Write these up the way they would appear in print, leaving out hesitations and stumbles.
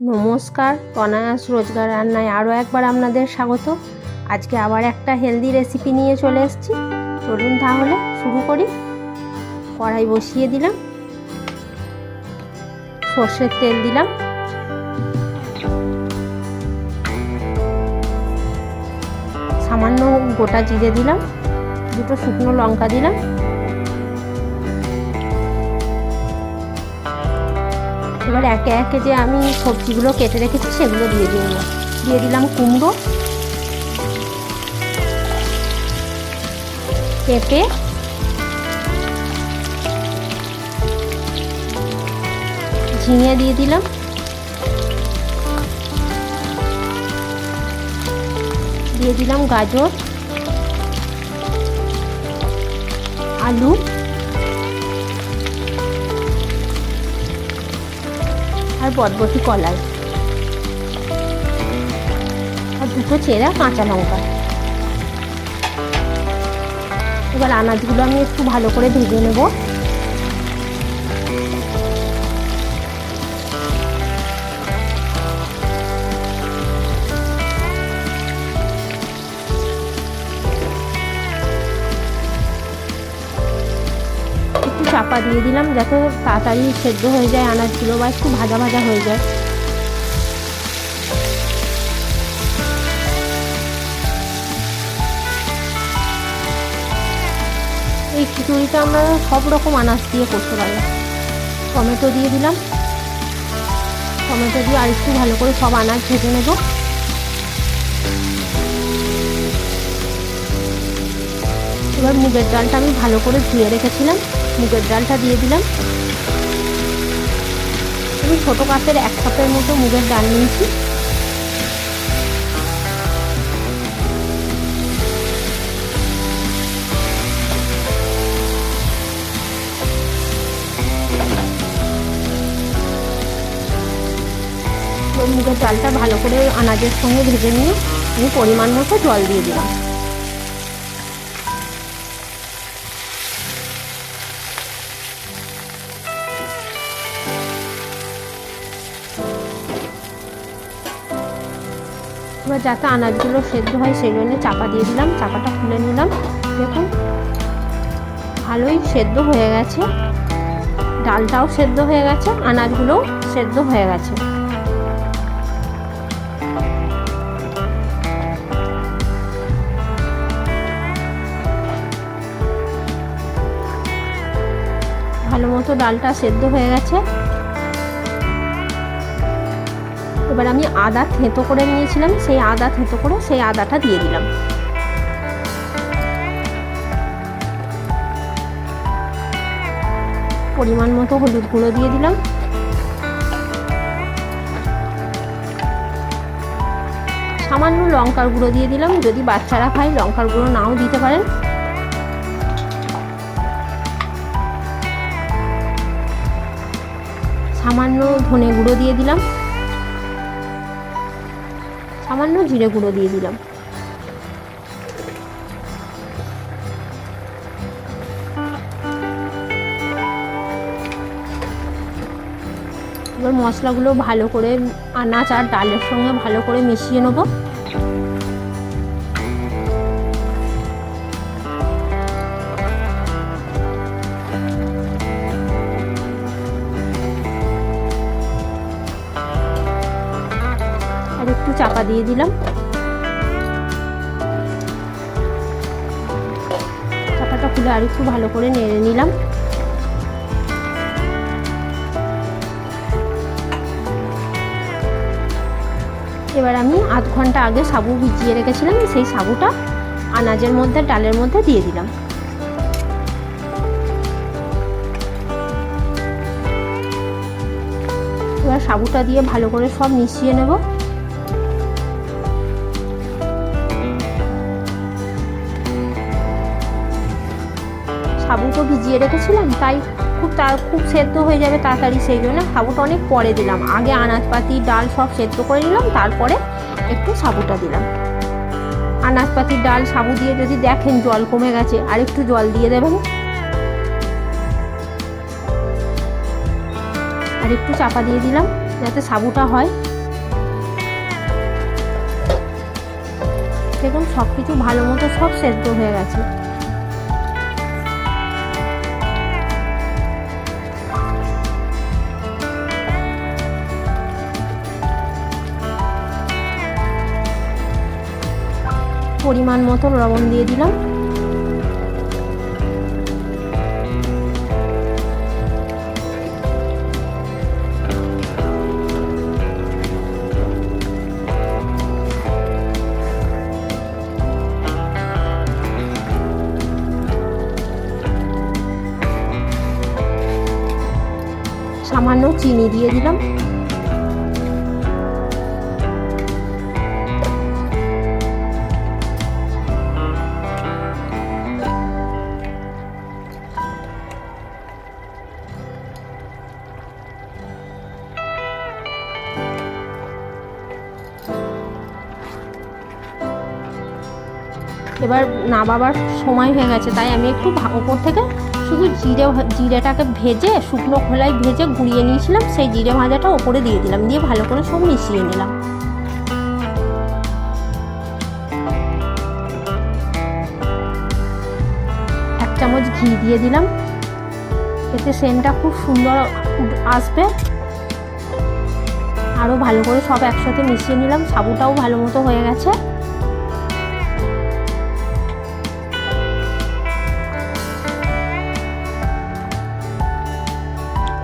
নমস্কার, অনায়াস রোজগার রান্নায় আরও একবার আপনাদের স্বাগত। আজকে আবার একটা হেলদি রেসিপি নিয়ে চলে এসেছি। চলুন তাহলে শুরু করি। কড়াই বসিয়ে দিলাম, সর্ষের তেল দিলাম, সামান্য গোটা জিরে দিলাম, দুটো শুকনো লঙ্কা দিলাম, এবার একে একে যে আমি সবজিগুলো কেটে রেখেছি সেগুলো দিয়ে দিলাম কুমড়ো, পেঁপে, ঝিঙে দিয়ে দিলাম, গাজর, আলু, আর বরবটি কলাই, আর দুটো চেরা কাঁচা লঙ্কা। এবার আনাজগুলো আমি একটু ভালো করে ভেজে নেব। একটু চাপা দিয়ে দিলাম যাতে তাড়াতাড়ি সেদ্ধ হয়ে যায় আনাজগুলো, বা একটু ভাজা ভাজা হয়ে যায়। এই খিচুড়িটা আমরা সব রকম আনাজ দিয়ে করতে পারি। টমেটো দিয়ে দিলাম, টমেটো দিয়ে আর একটু ভালো করে সব আনাজ ভেজে নেব। এবার মুগের ডালটা আমি ভালো করে ধুয়ে রেখেছিলাম, মুগের ডালটা দিয়ে দিলাম। আমি ছোটো কাপের 1 কাপের মতো মুগের ডাল নিয়েছি। মুগের ডালটা ভালো করে আনাজের সঙ্গে ভেজে নিয়ে আমি পরিমাণ মতো জল দিয়ে দিলাম। এবার যাতে আনাজগুলো সেদ্ধ হয় সেই জন্য চাপা দিয়ে দিলাম, চাপাটা খুলে নিলাম। দেখুন ভালোই সেদ্ধ হয়ে গেছে, ডালটাও সেদ্ধ হয়ে গেছে, আনাজগুলোও সেদ্ধ হয়ে গেছে। ভালো মতো ডালটা সেদ্ধ হয়ে গেছে। এবার আমি আদা থেঁতো করে নিয়েছিলাম, সেই আদাটা দিয়ে দিলাম। পরিমাণ মতো হলুদ গুঁড়ো দিয়ে দিলাম, সামান্য লঙ্কার গুঁড়ো দিয়ে দিলাম। যদি বাচ্চারা খায় লঙ্কার গুঁড়ো নাও দিতে পারেন। সামান্য ধনে গুঁড়ো দিয়ে দিলাম, সামান্য জিরে গুঁড়ো দিয়ে দিলাম। এবার মশলাগুলো ভালো করে আনাজ আর ডালের সঙ্গে ভালো করে মিশিয়ে নেব। আর একটু চাপা দিয়ে দিলাম, চাপাটা খুলে আর একটু ভালো করে নেড়ে নিলাম। এবার আমি আধ ঘন্টা আগে সাবু ভিজিয়ে রেখেছিলাম, সেই সাবুটা আনাজের মধ্যে ডালের মধ্যে দিয়ে দিলাম। এবার সাবুটা দিয়ে ভালো করে সব মিশিয়ে নেব। সাবুটা ভিজিয়ে রেখেছিলাম তাই খুব সেদ্ধ হয়ে যাবে তাড়াতাড়ি, সেই জন্য সাবুটা অনেক পরে দিলাম। আগে আনাজপাতি ডাল সব সেদ্ধ করে নিলাম, তারপরে একটু সাবুটা দিলাম। আনাজপাতি ডাল সাবু দিয়ে যদি দেখেন জল কমে গেছে আর একটু জল দিয়ে দেবেন। আর একটু চাপা দিয়ে দিলাম যাতে সাবুটা হয়। দেখুন সব কিছু ভালো মতো সব সেদ্ধ হয়ে গেছে। পরিমাণ মতো লবণ দিয়ে দিলাম। সামান্য চিনি দিয়ে দিলাম। এবার নামাবার সময় হয়ে গেছে, তাই আমি একটু ওপর থেকে শুধু জিরেটাকে ভেজে শুকনো খোলায় ভেজে গুঁড়িয়ে নিয়েছিলাম, সেই জিরে ভাজাটা ওপরে দিয়ে দিলাম, দিয়ে ভালো করে সব মিশিয়ে নিলাম। এক চামচ ঘি দিয়ে দিলাম, এতে সেন্টটা খুব সুন্দর আসবে। আরও ভালো করে সব একসাথে মিশিয়ে নিলাম। সাবুটাও ভালো মতো হয়ে গেছে।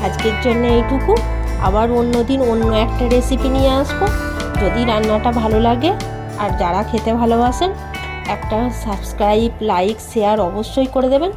আজকের জন্য এইটুকু, আবার অন্য দিন অন্য একটা রেসিপি নিয়ে আসবো। যদি রান্নাটা ভালো লাগে আর যারা খেতে ভালোবাসেন একটা সাবস্ক্রাইব, লাইক, শেয়ার অবশ্যই করে দেবেন।